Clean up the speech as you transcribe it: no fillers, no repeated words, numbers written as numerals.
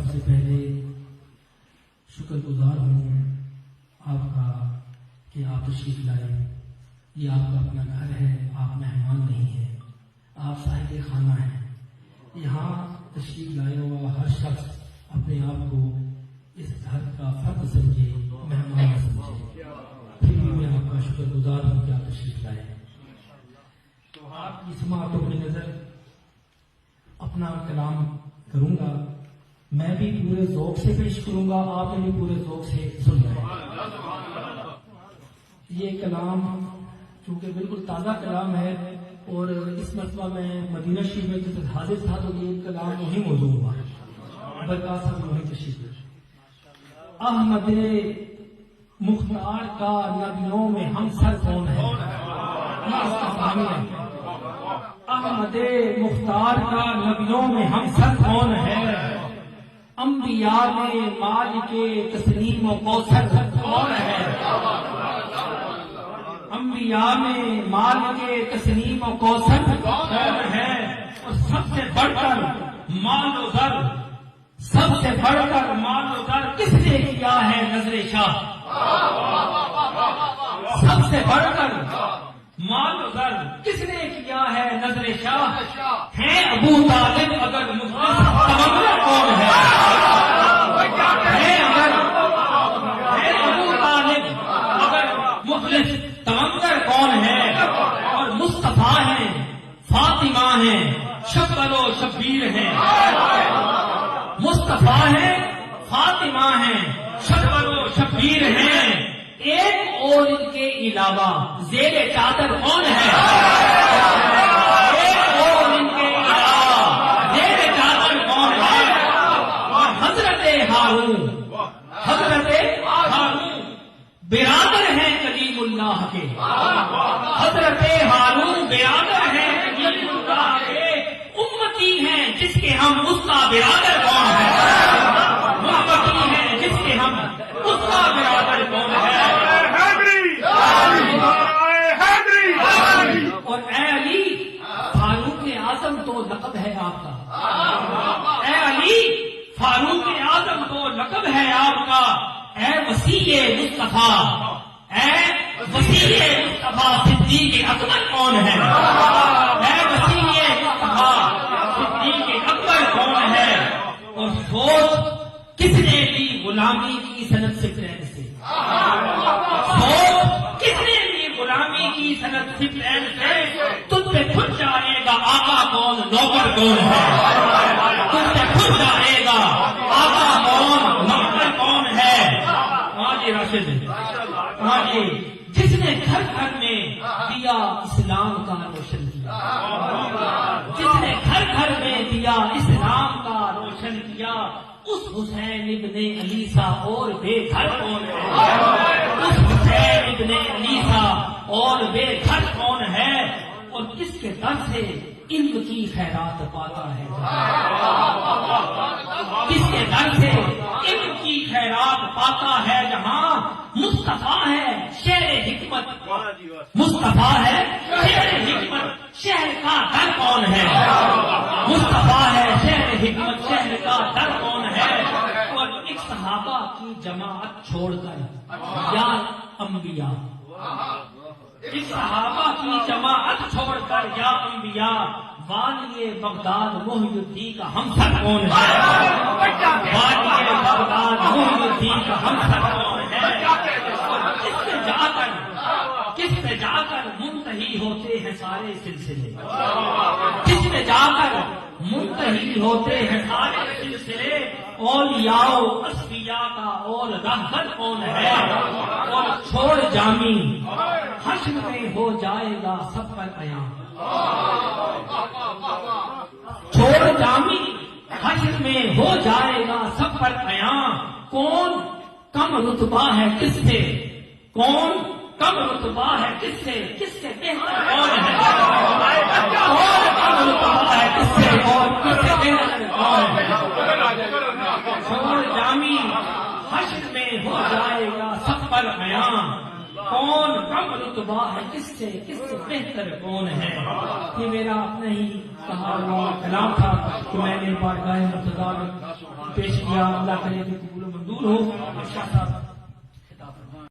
سب سے پہلے شکر گزار ہوں آپ کا کہ آپ تشریف لائے. یہ آپ کا اپنا گھر ہے، آپ مہمان نہیں ہیں، آپ صاحب خانہ ہیں. یہاں تشریف لائے ہوا ہر شخص اپنے آپ کو اس گھر کا فرد سمجھے، مہمان سمجھے. پھر بھی میں آپ کا شکر گزار ہوں کہ آپ تشریف لائے. تو آپ کی سماعتوں کی نظر اپنا کلام کروں گا. میں بھی پورے ذوق سے پیش کروں گا، آپ نے بھی پورے ذوق سے سننا ہے. یہ کلام چونکہ بالکل تازہ کلام ہے اور اس مرتبہ میں مدینہ شریف میں جب حاضر تھا تو یہ کلام وہی موضوع ہوا. برکات صاحب وہی تشریف. احمد مختار کا نبیوں میں ہم سر کون ہے؟ احمد مختار کا نبیوں میں ہم سر کون ہے؟ انبیاء میں مالک تسلیم و کوثر کون ہے؟ انبیاء میں مالک تسلیم و کوثر کون ہے؟ اور سب سے بڑھ کر مال و زر، سب سے بڑھ کر مال و زر کس نے کیا ہے نظر شاہ؟ سب سے بڑھ کر مال و زر کس نے کیا ہے نظر شاہ؟ ہے ابو طالب اگر مخلص تمنا کون ہے؟ ہے ابو طالب اگر مخلص تمنا کون ہے؟ اور مصطفیٰ ہیں، فاطمہ ہیں، شبل و شبیر ہیں. مصطفیٰ ہیں، فاطمہ ہیں، شبل و شبیر ہیں. ایک اور ان کے علاوہ زیر چادر کون ہے؟ ایک اور ان کے علاوہ زیر چادر کون ہے؟ اور حضرت ہارون برادر ہیں کلیم اللہ کے. حضرت ہارون برادر ہیں کلیم اللہ کے. امتی ہیں جس کے ہم اس کا برادر کون ہے؟ امتی ہیں جس کے ہم اس کا برادر کون ہے؟ اور اے علی فاروق اعظم تو لقب ہے آپ کا. اے علی فاروق اعظم تو لقب ہے آپ کا. اے وسیع مصطفیٰ، اے وسیع مصطفیٰ صدیق اکبر کون ہے؟ اے وسیع مصطفیٰ صدیق اکبر کون ہے؟ اور سوچ کس نے لی غلامی کی صنعت سے پلین سے؟ سوچ کس نے لی غلامی کی صنعت سے پلین سے؟ تجھ سے خود جائے گا آقا کون، نوکر کون ہے؟ تجھ سے خود جائے گا آقا کون، نوکر کون ہے؟ ہاں جی راشد، ہاں جی. جس نے گھر گھر میں دیا اسلام کا روشن کیا، جس نے گھر گھر میں دیا اسلام کا روشن کیا، اس حسین ابن علی سا اور بے گھر کون ہے؟ اس حسین ابن علی سا اور بے گھر کون ہے؟ اور کس کے در سے علم کی خیرات پاتا ہے؟ کس کے در سے علم کی خیرات پاتا ہے جہاں؟ مصطفیٰ ہے شہر حکمت، مصطفیٰ ہے شہر حکمت. شہر کا در کون ہے؟ مصطفیٰ ہے شہر حکمت، شہر کا در کون ہے؟ اور ایک صحابہ کی جماعت چھوڑ کر یا انبیاء، ایک صحابہ کی جماعت چھوڑ کر یا انبیاء، والی بغداد محی الدین کا ہمسر کون ہے؟ والی بغداد محی الدین کا ہمسر کون ہے؟ اور کس سے جا کر منتہی ہوتے ہیں سارے سلسلے؟ کس میں جا کر منتہی ہوتے ہیں سارے سلسلے؟ اولیاء اصفیاء کا اور رہبر کون ہے؟ اور چھوڑ جامی حشر میں ہو جائے گا سب پر عیاں. چھوڑ جامی حشر میں ہو جائے گا سب پر عیاں. کون کم رتبہ ہے کس سے؟ کون کم رتبہ ہے کس سے؟ کس سے بہتر کون ہے؟ کون کم رتبہ ہے کس سے اور کس سے بہتر کون ہے؟ چھوڑ جامی حشر میں ہو جائے گا سب پر عیاں. کون کم رتبہ ہے کس سے بہتر کون ہے؟ یہ میرا اپنا ہی کہا ہوا کلام تھا کہ میں نے بارگاہ مرتضیٰ میں پیش کیا، اللہ کرے کہ قبول و منظور ہو. شاہ صاحب